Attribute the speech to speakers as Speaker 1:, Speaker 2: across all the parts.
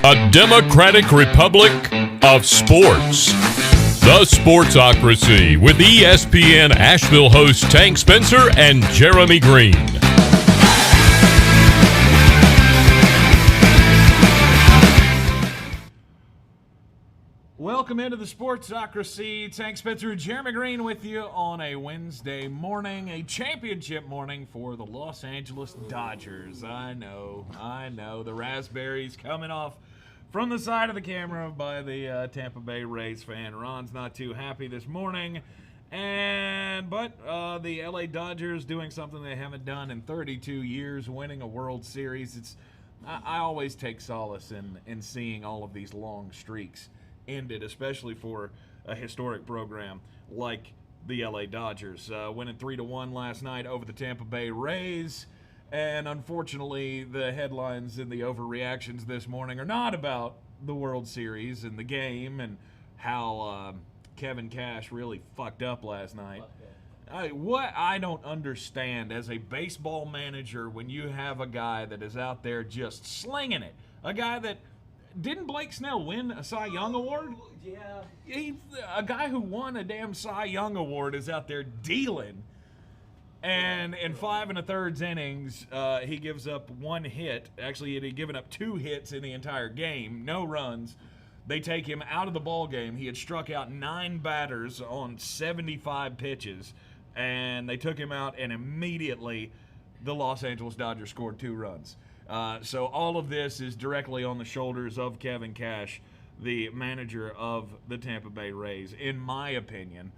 Speaker 1: A democratic republic of sports. The Sportsocracy with ESPN Asheville hosts Tank Spencer and Jeremy Greene.
Speaker 2: Welcome into the Sportsocracy. Tank Spencer and Jeremy Greene with you on a Wednesday morning, a championship morning for the Los Angeles Dodgers. I know. The raspberries coming off from the side of the camera by the Tampa Bay Rays fan. Ron's not too happy this morning. But the LA Dodgers doing something they haven't done in 32 years, winning a World Series. I always take solace in seeing all of these long streaks ended, especially for a historic program like the LA Dodgers. Winning 3-1 last night over the Tampa Bay Rays. And unfortunately, the headlines and the overreactions this morning are not about the World Series and the game and how Kevin Cash really fucked up last night. What I don't understand as a baseball manager when you have a guy that is out there just slinging it, a guy that didn't Blake Snell win a Cy Young Award?
Speaker 3: Yeah.
Speaker 2: A guy who won a damn Cy Young Award is out there dealing. And in 5 1/3 innings, he gives up one hit. Actually, he had given up 2 hits in the entire game, no runs. They take him out of the ball game. He had struck out 9 batters on 75 pitches, and they took him out, and immediately the Los Angeles Dodgers scored 2 runs. So all of this is directly on the shoulders of Kevin Cash, the manager of the Tampa Bay Rays, in my opinion.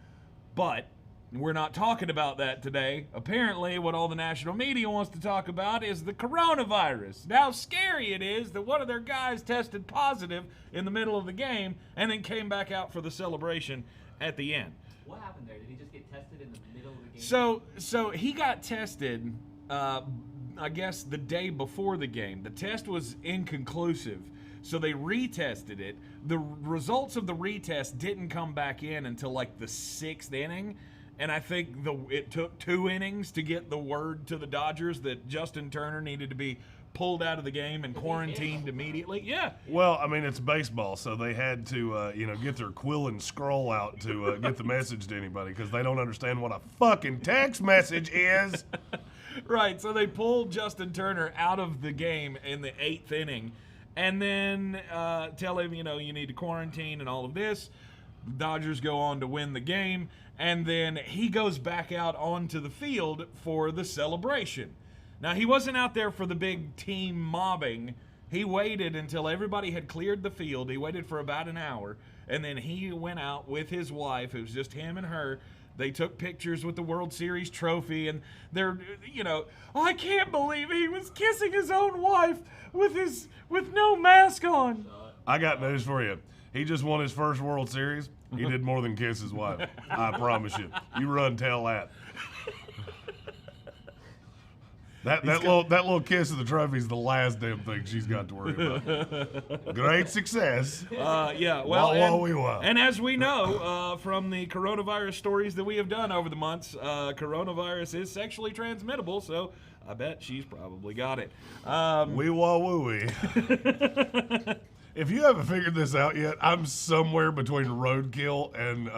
Speaker 2: But we're not talking about that today. Apparently, what all the national media wants to talk about is the coronavirus. And how scary it is that one of their guys tested positive in the middle of the game and then came back out for the celebration at the end.
Speaker 3: What happened there? Did he just get tested in the middle of the game?
Speaker 2: So he got tested, I guess, the day before the game. The test was inconclusive, so they retested it. The results of the retest didn't come back in until like the 6th inning. And I think it took 2 innings to get the word to the Dodgers that Justin Turner needed to be pulled out of the game and quarantined immediately. Yeah.
Speaker 4: Well, I mean, it's baseball, so they had to, get their quill and scroll out to get the message to anybody because they don't understand what a fucking text message is.
Speaker 2: Right, so they pulled Justin Turner out of the game in the 8th inning and then tell him, you need to quarantine and all of this. The Dodgers go on to win the game, and then he goes back out onto the field for the celebration. Now, he wasn't out there for the big team mobbing. He waited until everybody had cleared the field. He waited for about an hour, and then he went out with his wife. It was just him and her. They took pictures with the World Series trophy, and they're, I can't believe he was kissing his own wife with no mask on.
Speaker 4: I got news for you. He just won his first World Series. He did more than kiss his wife. I promise you. You run, tell that. That little kiss of the trophy is the last damn thing she's got to worry about. Great success.
Speaker 2: Yeah, well,
Speaker 4: and
Speaker 2: as we know from the coronavirus stories that we have done over the months, coronavirus is sexually transmittable, so I bet she's probably got it.
Speaker 4: Wee-wah-woo-wee. If you haven't figured this out yet, I'm somewhere between roadkill and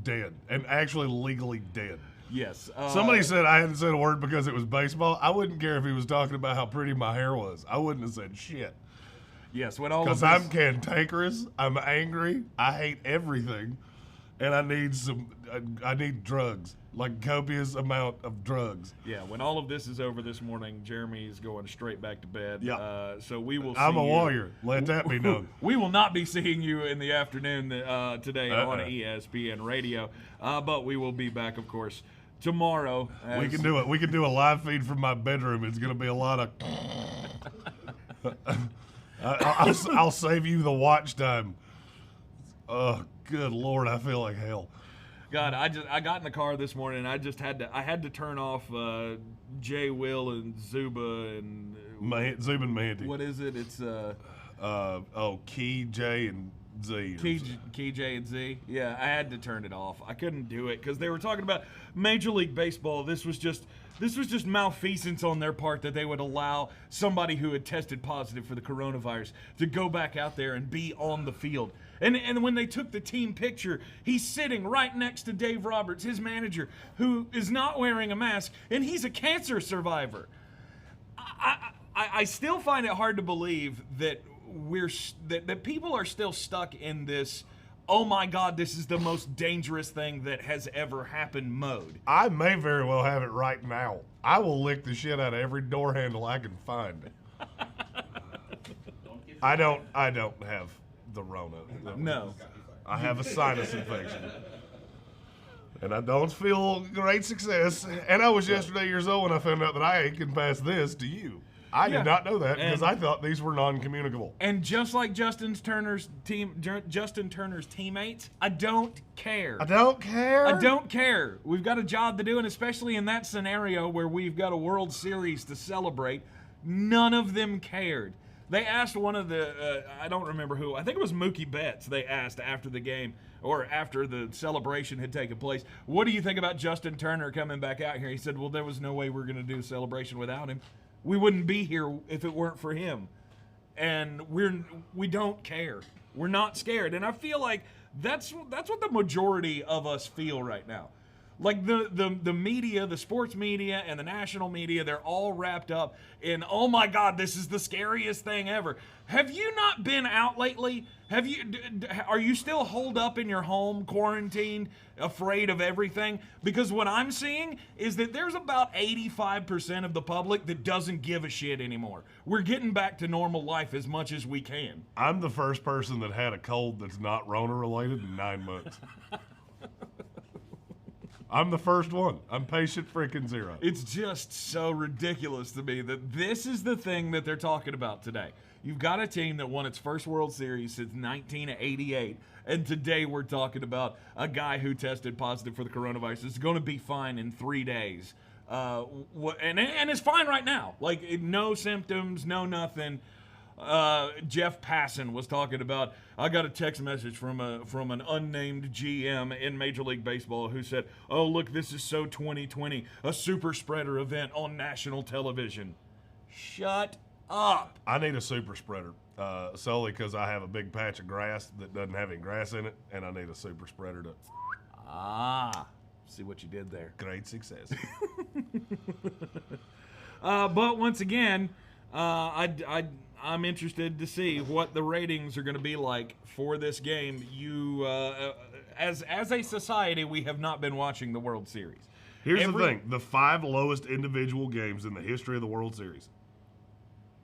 Speaker 4: dead, and actually legally dead.
Speaker 2: Yes.
Speaker 4: Somebody said I hadn't said a word because it was baseball. I wouldn't care if he was talking about how pretty my hair was. I wouldn't have said shit.
Speaker 2: Yes, when all
Speaker 4: because I'm cantankerous, I'm angry, I hate everything, and I need drugs, like copious amount of drugs.
Speaker 2: Yeah, when all of this is over this morning, Jeremy is going straight back to bed.
Speaker 4: Yeah.
Speaker 2: So we will.
Speaker 4: I'm a warrior. Let that be known.
Speaker 2: We will not be seeing you in the afternoon today on ESPN Radio, but we will be back, of course, tomorrow.
Speaker 4: We can do it. We can do a live feed from my bedroom. It's going to be a lot of. I'll save you the watch time. Oh, good Lord, I feel like hell.
Speaker 2: God, I got in the car this morning and I had to turn off Jay, Will, and Zuba and
Speaker 4: Zuba and Mandy.
Speaker 2: What is it? It's
Speaker 4: Key, Jay, and Z.
Speaker 2: KJ and Z. Yeah, I had to turn it off. I couldn't do it because they were talking about Major League Baseball. This was just malfeasance on their part that they would allow somebody who had tested positive for the coronavirus to go back out there and be on the field. And when they took the team picture, he's sitting right next to Dave Roberts, his manager, who is not wearing a mask, and he's a cancer survivor. I still find it hard to believe that that people are still stuck in this, oh my God, this is the most dangerous thing that has ever happened mode.
Speaker 4: I may very well have it right now. I will lick the shit out of every door handle I can find. I don't have the Rona.
Speaker 2: No.
Speaker 4: I have a sinus infection. And I don't feel great success. And I was yesterday years old when I found out that I can pass this to you. I did not know that because I thought these were non-communicable.
Speaker 2: And just like Justin Turner's teammates, I don't care.
Speaker 4: I don't care?
Speaker 2: I don't care. We've got a job to do, and especially in that scenario where we've got a World Series to celebrate, none of them cared. They asked one of the, I don't remember who, I think it was Mookie Betts, they asked after the game, or after the celebration had taken place, what do you think about Justin Turner coming back out here? He said, well, there was no way we're going to do a celebration without him. We wouldn't be here if it weren't for him. And we don't care. We're not scared. And I feel like that's what the majority of us feel right now. Like the media, the sports media and the national media, they're all wrapped up in, oh my God, this is the scariest thing ever. Have you not been out lately? Are you still holed up in your home, quarantined, afraid of everything? Because what I'm seeing is that there's about 85% of the public that doesn't give a shit anymore. We're getting back to normal life as much as we can.
Speaker 4: I'm the first person that had a cold that's not Rona related in 9 months. I'm the first one. I'm patient freaking zero.
Speaker 2: It's just so ridiculous to me that this is the thing that they're talking about today. You've got a team that won its first World Series since 1988, and today we're talking about a guy who tested positive for the coronavirus is going to be fine in 3 days. And is fine right now. Like, no symptoms, no nothing. Jeff Passan was talking about, I got a text message from an unnamed GM in Major League Baseball who said, oh, look, this is so 2020, a super spreader event on national television. Shut up.
Speaker 4: I need a super spreader solely because I have a big patch of grass that doesn't have any grass in it, and I need a super spreader to...
Speaker 2: See what you did there.
Speaker 4: Great success.
Speaker 2: But once again, I'm interested to see what the ratings are going to be like for this game. As a society, we have not been watching the World Series.
Speaker 4: Here's the thing. The 5 lowest individual games in the history of the World Series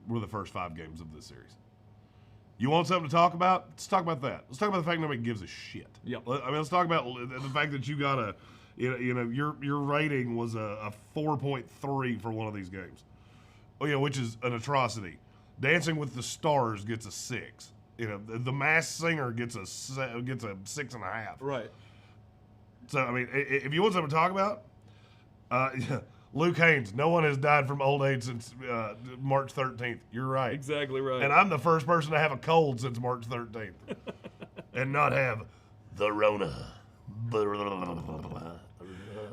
Speaker 4: were the first 5 games of this series. You want something to talk about? Let's talk about that. Let's talk about the fact nobody gives a shit.
Speaker 2: Yep.
Speaker 4: I mean, let's talk about the fact that you got your rating was a 4.3 for one of these games. Oh yeah, which is an atrocity. Dancing with the Stars gets a 6. The Masked Singer gets a 6.5.
Speaker 2: Right.
Speaker 4: So I mean, if you want something to talk about, Luke Haynes. No one has died from old age since March 13th. You're right.
Speaker 2: Exactly right.
Speaker 4: And I'm the first person to have a cold since March 13th, and not have the Rona.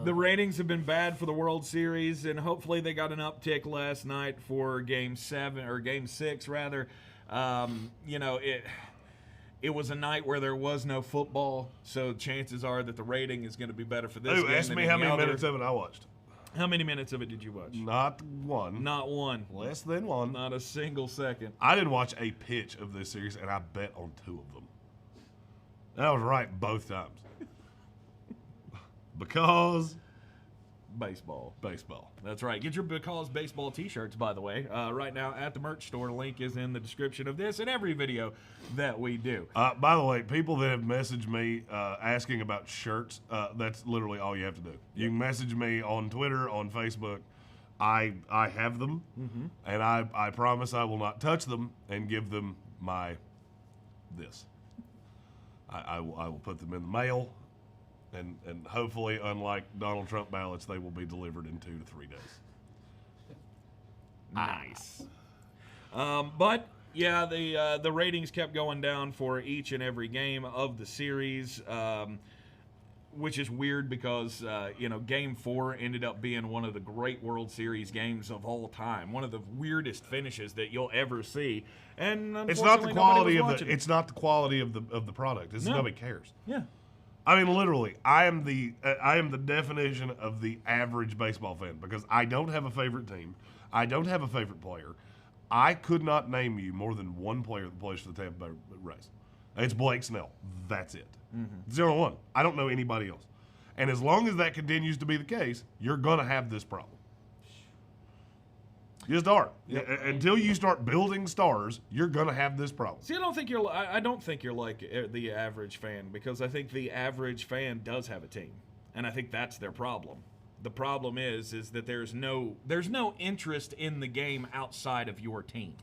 Speaker 2: The ratings have been bad for the World Series, and hopefully they got an uptick last night for Game 6 rather. It was a night where there was no football, so chances are that the rating is going to be better for this game.
Speaker 4: Ask me how many minutes of it I watched.
Speaker 2: How many minutes of it did you watch?
Speaker 4: Not one.
Speaker 2: Not one.
Speaker 4: Less than one.
Speaker 2: Not a single second.
Speaker 4: I didn't watch a pitch of this series, and I bet on 2 of them. And I was right both times. Because
Speaker 2: baseball.
Speaker 4: That's
Speaker 2: right. Get your Because Baseball t-shirts, by the way, right now at the merch store. Link is in the description of this and every video that we do.
Speaker 4: By the way, people that have messaged me asking about shirts, that's literally all you have to do. You can message me on Twitter, on Facebook. I have them, and I promise I will not touch them and give them this. I will put them in the mail. And hopefully, unlike Donald Trump ballots, they will be delivered in 2 to 3 days.
Speaker 2: Nice. But Yeah, the ratings kept going down for each and every game of the series, which is weird because, Game 4 ended up being one of the great World Series games of all time. One of the weirdest finishes that you'll ever see. And
Speaker 4: it's not the quality of
Speaker 2: it.
Speaker 4: It's not the quality of the product. Nobody cares.
Speaker 2: Yeah.
Speaker 4: I mean, literally, I am the definition of the average baseball fan because I don't have a favorite team. I don't have a favorite player. I could not name you more than one player that plays for the Tampa Bay Rays. It's Blake Snell. That's it. Mm-hmm. 0-1. I don't know anybody else. And as long as that continues to be the case, you're going to have this problem. You just are. Yep. Until you start building stars, you're going to have this problem.
Speaker 2: See, I don't think you're like the average fan because I think the average fan does have a team, and I think that's their problem. The problem is that there's no interest in the game outside of your team.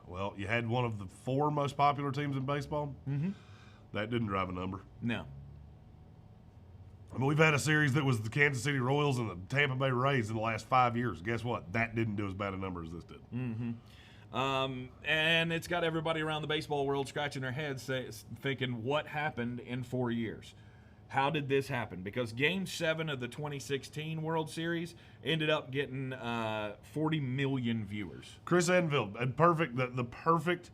Speaker 4: Well, you had one of the 4 most popular teams in baseball.
Speaker 2: Mm-hmm.
Speaker 4: That didn't drive a number.
Speaker 2: No.
Speaker 4: I mean, we've had a series that was the Kansas City Royals and the Tampa Bay Rays in the last 5 years. Guess what? That didn't do as bad a number as this did.
Speaker 2: Mm-hmm. And it's got everybody around the baseball world scratching their heads thinking, what happened in 4 years? How did this happen? Because Game 7 of the 2016 World Series ended up getting 40 million viewers.
Speaker 4: Chris Enfield had the perfect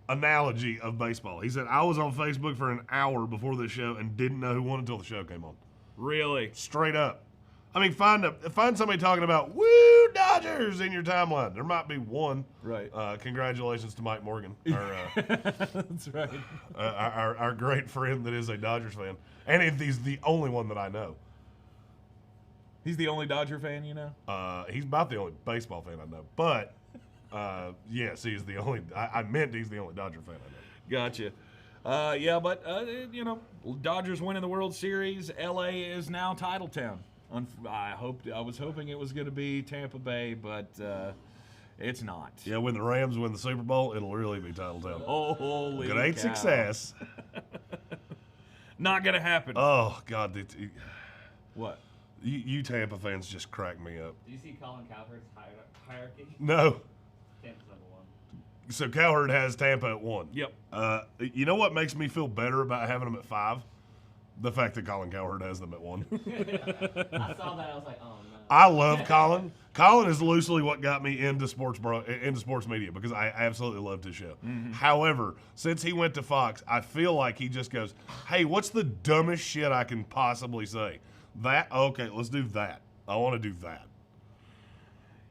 Speaker 4: analogy of baseball. He said, I was on Facebook for an hour before the show and didn't know who won until the show came on.
Speaker 2: Really?
Speaker 4: Straight up. I mean, find somebody talking about, woo, Dodgers in your timeline. There might be one.
Speaker 2: Right.
Speaker 4: Congratulations to Mike Morgan.
Speaker 2: That's right.
Speaker 4: Our great friend that is a Dodgers fan. And he's the only one that I know.
Speaker 2: He's the only Dodger fan you know?
Speaker 4: He's about the only baseball fan I know. But, yes, he's the only – I meant he's the only Dodger fan I know.
Speaker 2: Gotcha. Dodgers winning the World Series. L.A. is now title town. I was hoping it was going to be Tampa Bay, but it's not.
Speaker 4: Yeah, when the Rams win the Super Bowl, it'll really be title town.
Speaker 2: Holy
Speaker 4: great
Speaker 2: cow.
Speaker 4: Success.
Speaker 2: Not going to happen.
Speaker 4: Oh, God.
Speaker 2: What?
Speaker 4: You Tampa fans just crack me up.
Speaker 3: Did you see Colin Cowherd's hierarchy?
Speaker 4: No.
Speaker 3: Tampa's number 1.
Speaker 4: So Cowherd has Tampa at 1.
Speaker 2: Yep.
Speaker 4: You know what makes me feel better about having them at 5? The fact that Colin Cowherd has them at 1.
Speaker 3: I saw that. I was like, oh, no.
Speaker 4: I love Colin. Colin is loosely what got me into sports media because I absolutely loved his show. Mm-hmm. However, since he went to Fox, I feel like he just goes, hey, what's the dumbest shit I can possibly say? That? Okay, let's do that. I want to do that.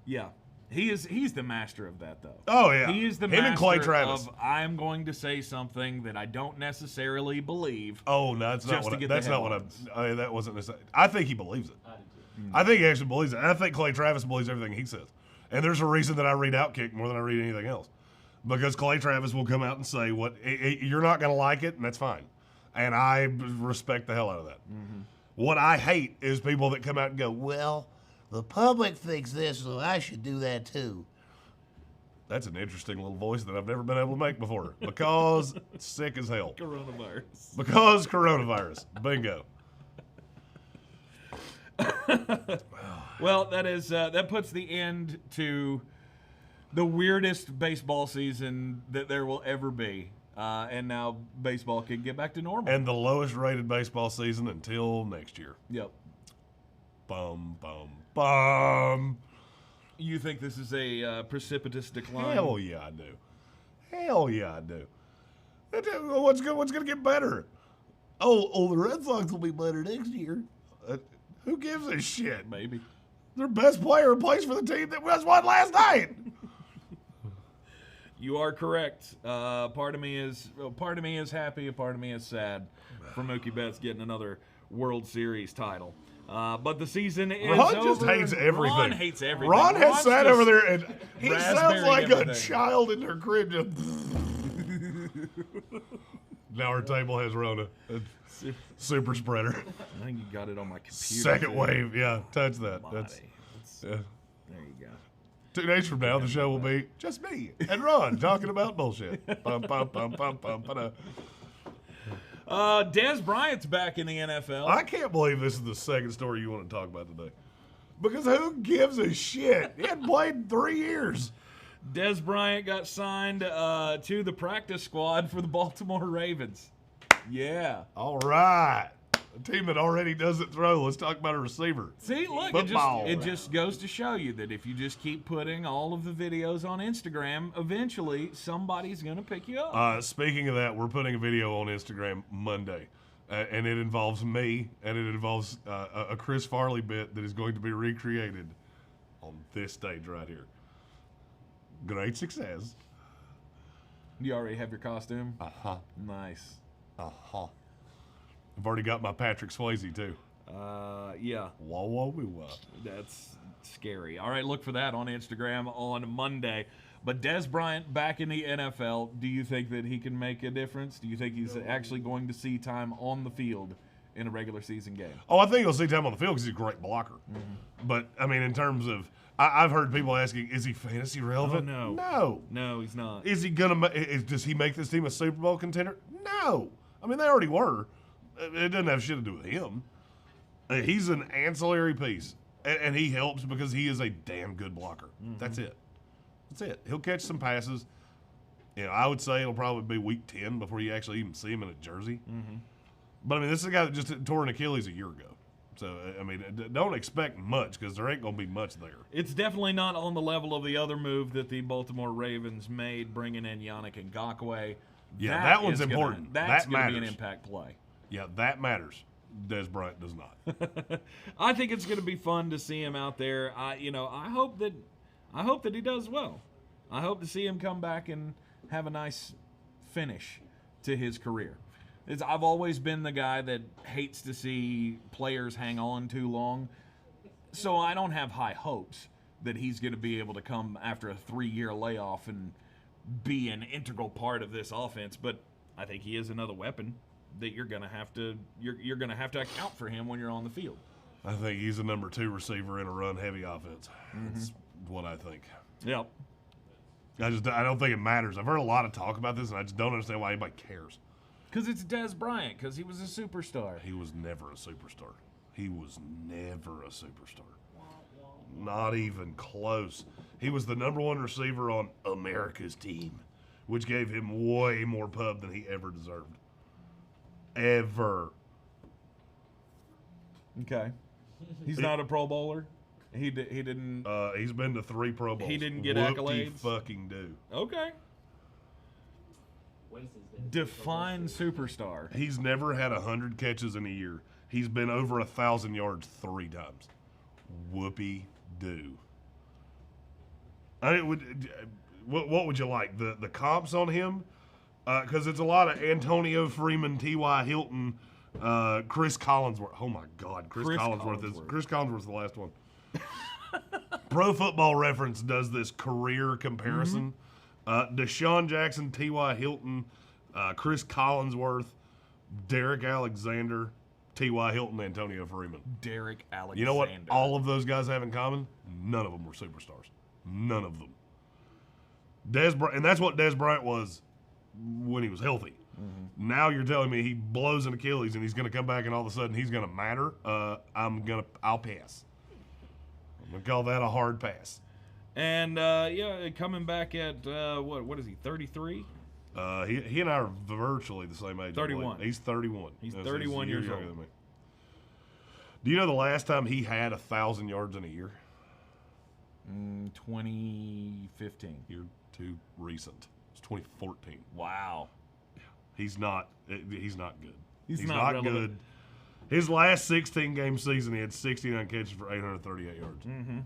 Speaker 2: Yeah. He's the master of that, though.
Speaker 4: Oh, yeah.
Speaker 2: He is the
Speaker 4: Him
Speaker 2: master
Speaker 4: and Clay Travis.
Speaker 2: of I'm going to say something that I don't necessarily believe.
Speaker 4: Oh, no, that's not what that wasn't necessarily. I think he believes it.
Speaker 3: I did too.
Speaker 4: I think he actually believes it. I think Clay Travis believes everything he says. And there's a reason that I read Outkick more than I read anything else. Because Clay Travis will come out and say, you're not going to like it, and that's fine. And I respect the hell out of that. Mm-hmm. What I hate is people that come out and go, well, the public thinks this, so I should do that too. That's an interesting little voice that I've never been able to make before. Because it's sick as hell.
Speaker 2: Coronavirus.
Speaker 4: Because coronavirus. Bingo.
Speaker 2: Well, that puts the end to the weirdest baseball season that there will ever be. And now baseball can get back to normal.
Speaker 4: And the lowest rated baseball season until next year.
Speaker 2: Yep.
Speaker 4: Bum, bum, bum.
Speaker 2: You think this is a precipitous decline?
Speaker 4: Hell yeah, I do. Hell yeah, I do. What's going to get better? Oh, the Red Sox will be better next year. Who gives a shit?
Speaker 2: Maybe.
Speaker 4: Their best player plays for the team that was won last night.
Speaker 2: You are correct. Part of me is happy. A part of me is sad for Mookie Betts getting another World Series title. But the season is
Speaker 4: Ron
Speaker 2: over.
Speaker 4: just hates everything.
Speaker 2: Ron hates everything.
Speaker 4: Ron has sat over there and he sounds like
Speaker 2: everything.
Speaker 4: a child in their crib. Just now our table has Rona. Super spreader.
Speaker 2: I think you got it on my computer.
Speaker 4: Second wave. Yeah, touch that. Yeah.
Speaker 2: There you go.
Speaker 4: 2 days from now, the show will be just me and Ron talking about bullshit. Bum, bum, bum, bum, bum, bum.
Speaker 2: Dez Bryant's back in the NFL.
Speaker 4: I can't believe this is the second story you want to talk about today. Because who gives a shit? He hadn't played 3 years.
Speaker 2: Des Bryant got signed to the practice squad for the Baltimore Ravens. Yeah.
Speaker 4: All right. A team that already doesn't throw. Let's talk about a receiver.
Speaker 2: See, look,
Speaker 4: Football.
Speaker 2: it just goes to show you that if you just keep putting all of the videos on Instagram, eventually somebody's going to pick you up.
Speaker 4: Speaking of that, we're putting a video on Instagram Monday. And it involves me, and it involves a Chris Farley bit that is going to be recreated on this stage right here. Great success.
Speaker 2: You already have your costume?
Speaker 4: Uh-huh.
Speaker 2: Nice.
Speaker 4: Uh-huh. I've already got my Patrick Swayze, too.
Speaker 2: Yeah.
Speaker 4: Whoa, whoa, whoa.
Speaker 2: That's scary. All right, look for that on Instagram on Monday. But Des Bryant back in the NFL, do you think that he can make a difference? Do you think he's actually going to see time on the field in a regular season game?
Speaker 4: Oh, I think he'll see time on the field because he's a great blocker. Mm-hmm. But, I mean, in terms of I've heard people asking, is he fantasy relevant?
Speaker 2: Oh,
Speaker 4: No.
Speaker 2: No, he's not.
Speaker 4: Is he does he make this team a Super Bowl contender? No. I mean, they already were. It doesn't have shit to do with him. He's an ancillary piece, and he helps because he is a damn good blocker. Mm-hmm. That's it. He'll catch some passes. You know, I would say it'll probably be week 10 before you actually even see him in a jersey. Mm-hmm. But, I mean, this is a guy that just tore an Achilles a year ago. So, I mean, don't expect much because there ain't going to be much there.
Speaker 2: It's definitely not on the level of the other move that the Baltimore Ravens made, bringing in Yannick Ngakoue.
Speaker 4: Yeah, that one's important.
Speaker 2: That's going to be an
Speaker 4: matters.
Speaker 2: Impact play.
Speaker 4: Yeah, that matters. Des Bryant does not.
Speaker 2: I think it's going to be fun to see him out there. I hope that he does well. I hope to see him come back and have a nice finish to his career. I've always been the guy that hates to see players hang on too long, so I don't have high hopes that he's going to be able to come after a 3-year layoff and be an integral part of this offense. But I think he is another weapon that you're going to have to account for him when you're on the field.
Speaker 4: I think he's a number 2 receiver in a run-heavy offense. Mm-hmm. That's what I think.
Speaker 2: Yep.
Speaker 4: I don't think it matters. I've heard a lot of talk about this, and I just don't understand why anybody cares.
Speaker 2: Because it's Des Bryant, because he was a superstar.
Speaker 4: He was never a superstar. Not even close. He was the number 1 receiver on America's team, which gave him way more pub than he ever deserved. Ever.
Speaker 2: Okay. He's not a Pro Bowler? He didn't...
Speaker 4: He's been to 3 Pro Bowls.
Speaker 2: He didn't get
Speaker 4: Whoop-de
Speaker 2: accolades?
Speaker 4: fucking do.
Speaker 2: Okay. Define superstar.
Speaker 4: He's never had 100 catches in a year. He's been over 1,000 yards 3 times. Whoopee do. What would you like? The comps on him? Because it's a lot of Antonio Freeman, T.Y. Hilton, Chris Collinsworth. Oh my God, Chris Collinsworth is the last one. Pro Football Reference does this career comparison. Deshaun Jackson, T.Y. Hilton, Chris Collinsworth, Derek Alexander, T.Y. Hilton, Antonio Freeman.
Speaker 2: Derek Alexander.
Speaker 4: You know what all of those guys have in common? None of them were superstars. None of them. And that's what Des Bryant was when he was healthy. Mm-hmm. Now you're telling me he blows an Achilles and he's going to come back and all of a sudden he's going to matter? I'll pass. I'm going to call that a hard pass.
Speaker 2: And, coming back at, what is he, 33?
Speaker 4: He and I are virtually the same age.
Speaker 2: 31.
Speaker 4: He's 31.
Speaker 2: He's 31 years old.
Speaker 4: Than me. Do you know the last time he had 1,000 yards in a year?
Speaker 2: 2015.
Speaker 4: You're too recent. It's 2014.
Speaker 2: Wow.
Speaker 4: He's not good.
Speaker 2: He's not relevant.
Speaker 4: Good. His last 16-game season, he had 69 catches for 838 yards.
Speaker 2: Mm-hmm.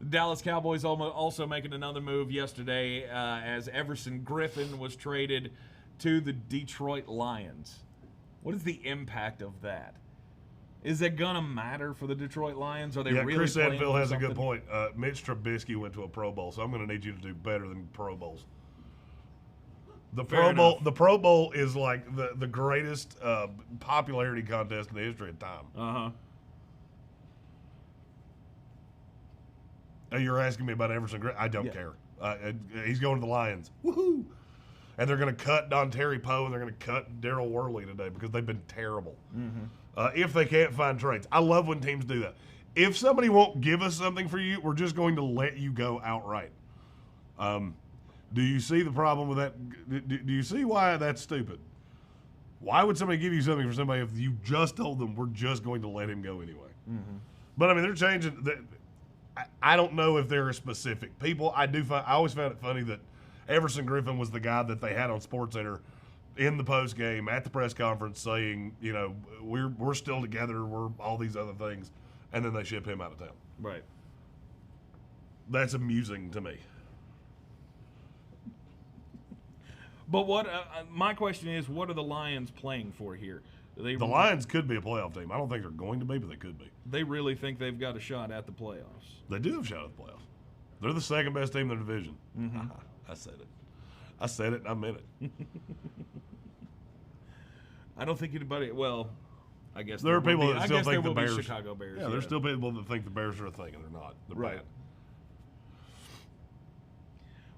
Speaker 2: Dallas Cowboys also making another move yesterday as Everson Griffin was traded to the Detroit Lions. What is the impact of that? Is it going to matter for the Detroit Lions? Are they really
Speaker 4: Chris
Speaker 2: playing
Speaker 4: Edfield
Speaker 2: for
Speaker 4: has
Speaker 2: something?
Speaker 4: a good point. Mitch Trubisky went to a Pro Bowl, so I'm going to need you to do better than Pro Bowls. The Pro Bowl is like the greatest popularity contest in the history of time.
Speaker 2: Uh-huh.
Speaker 4: You're asking me about Everson Griffin. I don't care. He's going to the Lions. Woohoo! And they're going to cut Don Terry Poe and they're going to cut Darryl Worley today because they've been terrible. Mm-hmm. If they can't find trades. I love when teams do that. if somebody won't give us something for you, we're just going to let you go outright. Do you see the problem with that? Do you see why that's stupid? Why would somebody give you something for somebody if you just told them we're just going to let him go anyway? Mm-hmm. But I mean, they're changing. I don't know if there are specific people. I always found it funny that Everson Griffin was the guy that they had on SportsCenter in the post game at the press conference saying, you know, we're still together, we're all these other things, and then they ship him out of town.
Speaker 2: Right.
Speaker 4: That's amusing to me.
Speaker 2: But what my question is, what are the Lions playing for here?
Speaker 4: The Lions could be a playoff team. I don't think they're going to be, but they could be.
Speaker 2: They really think they've got a shot at the playoffs.
Speaker 4: They do have a shot at the playoffs. They're the second best team in the division.
Speaker 2: Mm-hmm.
Speaker 4: I said it, and I meant it.
Speaker 2: I don't think anybody. Well, I guess
Speaker 4: there are people that still think the Bears.
Speaker 2: Chicago Bears.
Speaker 4: Yeah, there's still people that think the Bears are a thing, and they're not. They're
Speaker 2: right.
Speaker 4: bad.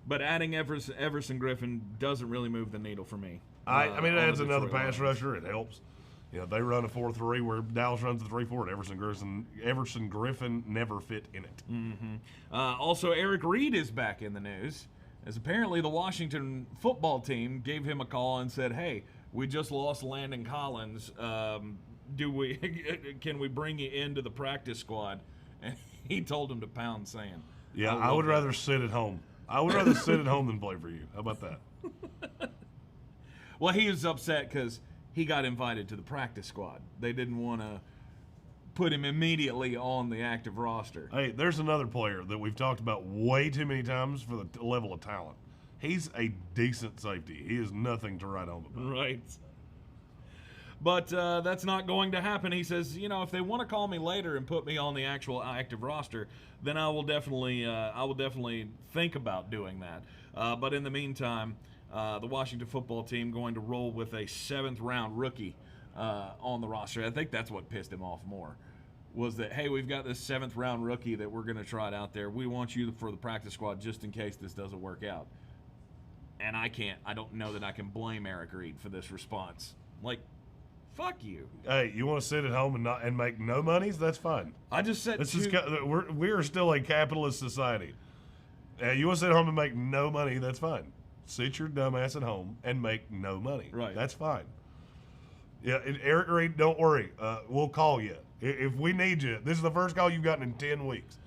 Speaker 2: But adding Everson Griffin doesn't really move the needle for me.
Speaker 4: I mean, it adds another pass rusher. It helps. You know, they run a 4-3 where Dallas runs a 3-4. Everson Griffin never fit in it.
Speaker 2: Mm-hmm. Also, Eric Reed is back in the news, as apparently the Washington football team gave him a call and said, "Hey, we just lost Landon Collins. Can we bring you into the practice squad?" And he told him to pound sand.
Speaker 4: Yeah, I would rather sit at home. I would rather sit at home than play for you. How about that?
Speaker 2: Well, he was upset because he got invited to the practice squad. They didn't want to put him immediately on the active roster.
Speaker 4: Hey, there's another player that we've talked about way too many times for the level of talent. He's a decent safety. He is nothing to write home about.
Speaker 2: Right. But that's not going to happen. He says, you know, if they want to call me later and put me on the actual active roster, then I will definitely think about doing that. But in the meantime, the Washington football team going to roll with a 7th-round rookie on the roster. I think that's what pissed him off more, was that, hey, we've got this 7th-round rookie that we're going to try it out there. We want you for the practice squad just in case this doesn't work out. And I don't know that I can blame Eric Reed for this response. Like, fuck you.
Speaker 4: Hey, you want to sit at home and make no monies? That's fine.
Speaker 2: I just said
Speaker 4: we are still a capitalist society. You want to sit at home and make no money? That's fine. Sit your dumb ass at home and make no money.
Speaker 2: Right.
Speaker 4: That's fine. Yeah, Eric Reed, don't worry. We'll call you. If we need you, this is the first call you've gotten in 10 weeks.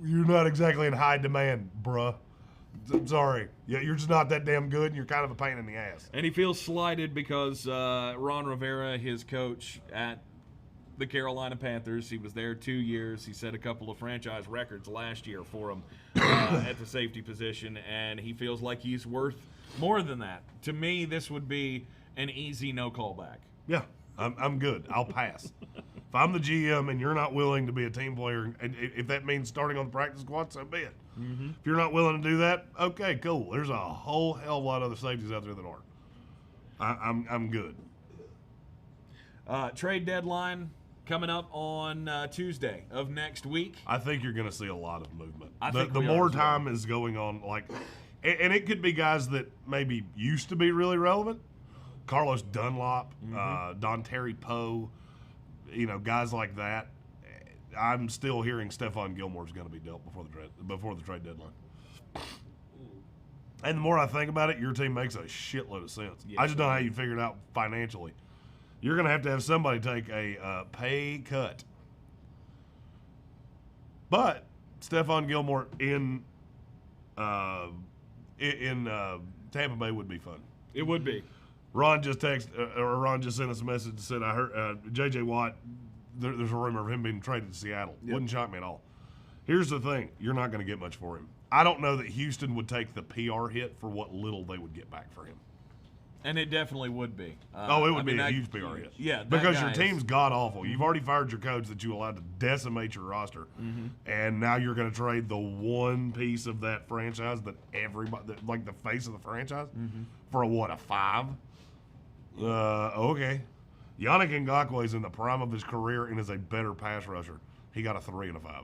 Speaker 4: You're not exactly in high demand, bruh. I'm sorry. Yeah, you're just not that damn good, and you're kind of a pain in the ass.
Speaker 2: And he feels slighted because Ron Rivera, his coach at the Carolina Panthers, he was there 2 years. He set a couple of franchise records last year for him at the safety position, and he feels like he's worth more than that. To me, this would be an easy no callback.
Speaker 4: Yeah, I'm good. I'll pass. If I'm the GM and you're not willing to be a team player, and if that means starting on the practice squad, so be it. Mm-hmm. If you're not willing to do that, okay, cool. There's a whole hell of a lot of other safeties out there that aren't. I'm good.
Speaker 2: Trade deadline coming up on Tuesday of next week.
Speaker 4: I think you're going to see a lot of movement.
Speaker 2: The
Speaker 4: more time is going on, and it could be guys that maybe used to be really relevant. Carlos Dunlop, Don Terry Poe, guys like that. I'm still hearing Stephon Gilmore's going to be dealt before the trade deadline. And the more I think about it, your team makes a shitload of sense. Yes, I just don't know how you figure it out financially. You're going to have somebody take a pay cut. But Stephon Gilmore in Tampa Bay would be fun.
Speaker 2: It would be.
Speaker 4: Ron just sent us a message that said, I heard J.J. Watt, there's a rumor of him being traded to Seattle. Yep. Wouldn't shock me at all. Here's the thing. You're not going to get much for him. I don't know that Houston would take the PR hit for what little they would get back for him.
Speaker 2: And it definitely would be.
Speaker 4: It would be a huge PR hit.
Speaker 2: Yeah.
Speaker 4: Because your team's god-awful. You've already fired your coach that you allowed to decimate your roster. Mm-hmm. And now you're going to trade the one piece of that franchise that everybody, like the face of the franchise, for a 5? Okay. Yannick Ngakoue is in the prime of his career and is a better pass rusher. He got a 3 and a 5.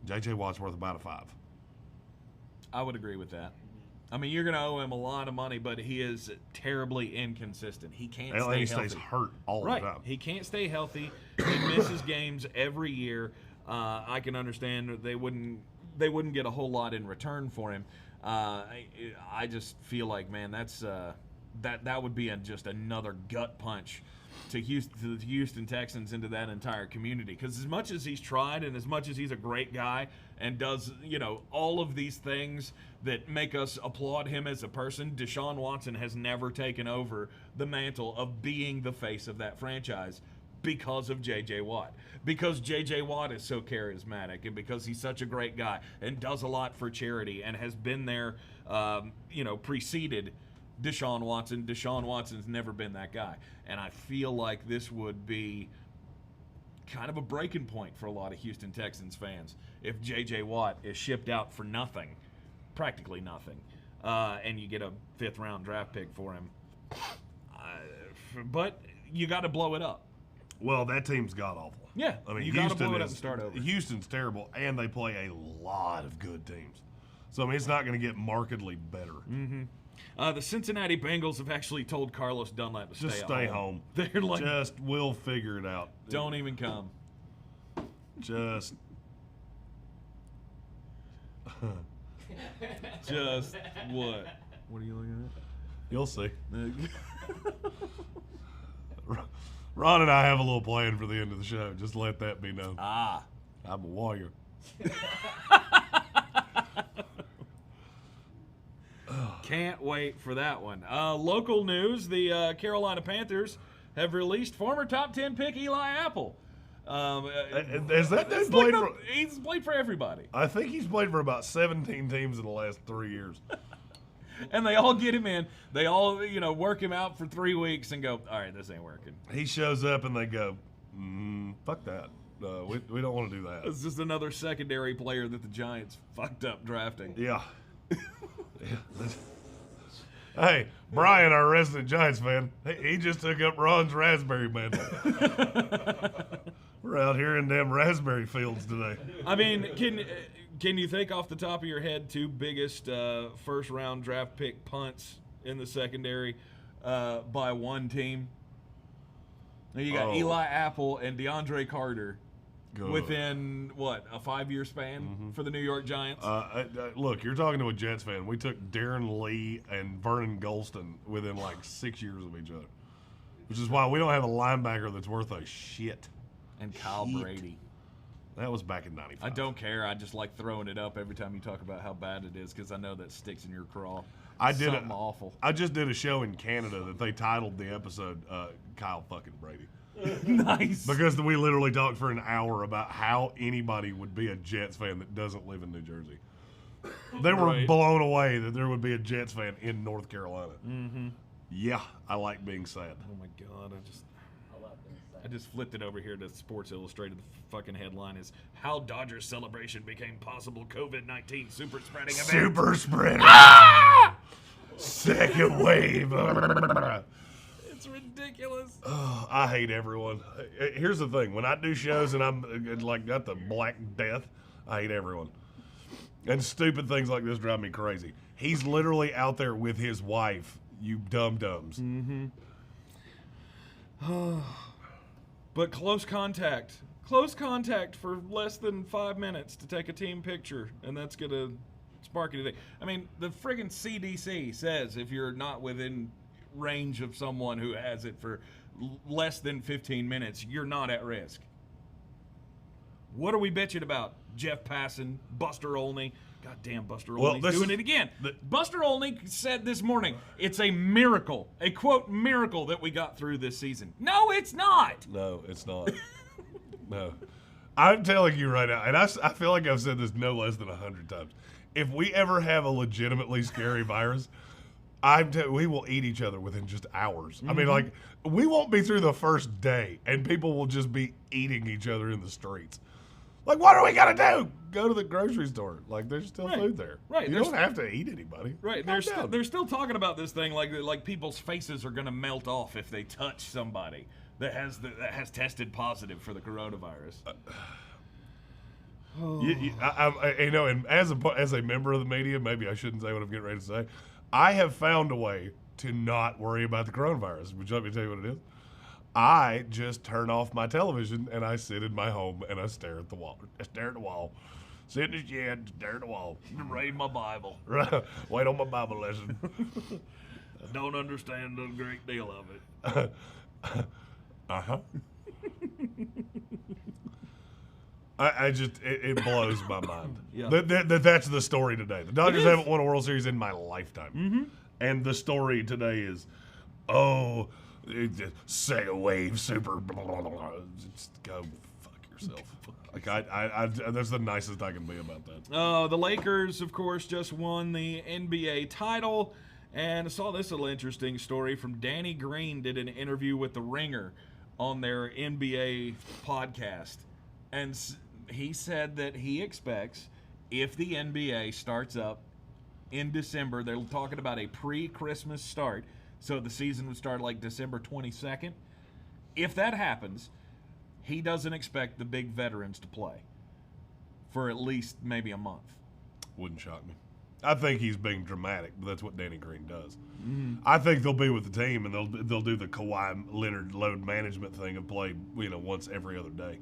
Speaker 4: J.J. Watt's worth about a 5.
Speaker 2: I would agree with that. I mean, you're going to owe him a lot of money, but he is terribly inconsistent. He can't stay healthy.
Speaker 4: He stays hurt all the time.
Speaker 2: He can't stay healthy. he misses games every year. I can understand that they wouldn't get a whole lot in return for him. I just feel like, man, that would be just another gut punch to the Houston Texans, into that entire community. Because as much as he's tried and as much as he's a great guy and does, all of these things that make us applaud him as a person, Deshaun Watson has never taken over the mantle of being the face of that franchise because of J.J. Watt. Because J.J. Watt is so charismatic, and because he's such a great guy and does a lot for charity and has been there, preceded Deshaun Watson. Deshaun Watson's never been that guy. And I feel like this would be kind of a breaking point for a lot of Houston Texans fans if J.J. Watt is shipped out for nothing, practically nothing, and you get a 5th-round draft pick for him. But you got to blow it up.
Speaker 4: Well, that team's god-awful.
Speaker 2: Yeah,
Speaker 4: I mean,
Speaker 2: you got to blow it up and start over.
Speaker 4: Houston's terrible, and they play a lot of good teams. So, I mean, it's not going to get markedly better.
Speaker 2: Mm-hmm. The Cincinnati Bengals have actually told Carlos Dunlap to
Speaker 4: stay home.
Speaker 2: They're like,
Speaker 4: we'll figure it out.
Speaker 2: Don't even come.
Speaker 4: Just
Speaker 2: what? What are you looking at?
Speaker 4: You'll see. Ron and I have a little plan for the end of the show. Just let that be known.
Speaker 2: I'm
Speaker 4: a warrior.
Speaker 2: Can't wait for that one. Local news, the Carolina Panthers have released former top 10 pick Eli Apple.
Speaker 4: Has that dude played for...
Speaker 2: He's played for everybody.
Speaker 4: I think he's played for about 17 teams in the last 3 years.
Speaker 2: And they all get him in. They all, work him out for 3 weeks and go, all right, this ain't working.
Speaker 4: He shows up and they go, fuck that. We don't want to do that.
Speaker 2: It's just another secondary player that the Giants fucked up drafting.
Speaker 4: Yeah. Hey, Brian, our resident Giants fan, he just took up Ron's raspberry mantle. We're out here in them raspberry fields today.
Speaker 2: I mean, can you think off the top of your head 2 biggest first-round draft pick punts in the secondary by one team? Now you got Eli Apple and DeAndre Carter within, a 5-year span for the New York Giants?
Speaker 4: Look, you're talking to a Jets fan. We took Darren Lee and Vernon Golston within 6 years of each other, which is why we don't have a linebacker that's worth a shit.
Speaker 2: And Kyle Brady.
Speaker 4: That was back in 95.
Speaker 2: I don't care. I just like throwing it up every time you talk about how bad it is because I know that sticks in your craw. Something awful.
Speaker 4: I just did a show in Canada that they titled the episode Kyle fucking Brady.
Speaker 2: Nice.
Speaker 4: Because we literally talked for an hour about how anybody would be a Jets fan that doesn't live in New Jersey. They were blown away that there would be a Jets fan in North Carolina.
Speaker 2: Mm-hmm.
Speaker 4: Yeah, I like being sad.
Speaker 2: Oh my God, I just flipped it over here to Sports Illustrated. The fucking headline is "How Dodgers Celebration Became Possible COVID-19 Super Spreading Event."
Speaker 4: Super spreader. Ah! Second wave.
Speaker 2: It's ridiculous.
Speaker 4: Oh, I hate everyone. Here's the thing: when I do shows and I'm got the Black Death, I hate everyone. And stupid things like this drive me crazy. He's literally out there with his wife. You dum-dums.
Speaker 2: Mm-hmm. But close contact for less than 5 minutes to take a team picture, and that's going to spark anything. I mean, the friggin' CDC says if you're not within range of someone who has it for less than 15 minutes, you're not at risk. What are we bitching about? Jeff Passan, Buster Olney. Goddamn, Buster Olney's doing it again. Buster Olney said this morning, it's a miracle, a quote miracle that we got through this season. No, it's not.
Speaker 4: No, it's not. No. I'm telling you right now, and I feel like I've said this no less than 100 times. If we ever have a legitimately scary virus, we will eat each other within just hours. I mean, we won't be through the first day, and people will just be eating each other in the streets. What are we going to do? Go to the grocery store. There's still food there.
Speaker 2: Right.
Speaker 4: You don't have to eat anybody.
Speaker 2: Right. They're still talking about this thing like people's faces are going to melt off if they touch somebody that has tested positive for the coronavirus.
Speaker 4: And as a member of the media, maybe I shouldn't say what I'm getting ready to say. I have found a way to not worry about the coronavirus. Would you let me tell you what it is? I just turn off my television and I sit in my home and I stare at the wall. Sit in the shed, stare at the wall.
Speaker 2: Read my Bible.
Speaker 4: Wait on my Bible lesson.
Speaker 2: I don't understand a great deal of it.
Speaker 4: Uh-huh. I just, it blows my mind.
Speaker 2: Yeah.
Speaker 4: That's the story today. The Dodgers haven't won a World Series in my lifetime. Mm-hmm. And the story today is, Sega Wave Super, blah, blah, blah. Just go fuck yourself. Like, I that's the nicest I can be about that.
Speaker 2: The Lakers, of course, just won the NBA title. And I saw this little interesting story from Danny Greene did an interview with The Ringer on their NBA podcast. And he said that he expects if the NBA starts up in December, they're talking about a pre-Christmas start, so the season would start like December 22nd. If that happens, he doesn't expect the big veterans to play for at least maybe a month.
Speaker 4: Wouldn't shock me. I think he's being dramatic, but that's what Danny Greene does. Mm-hmm. I think they'll be with the team and they'll do the Kawhi Leonard load management thing and play once every other day.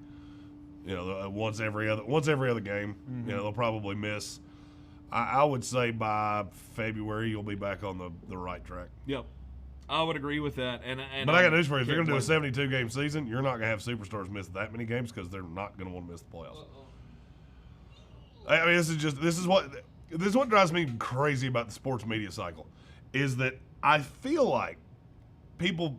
Speaker 4: Once every other game. Mm-hmm. They'll probably miss. I would say by February you'll be back on the right track.
Speaker 2: Yep, I would agree with that.
Speaker 4: But I got news for you: if you're going to do a 72-game season, you're not going to have superstars miss that many games because they're not going to want to miss the playoffs. I mean, this is what drives me crazy about the sports media cycle, is that I feel like people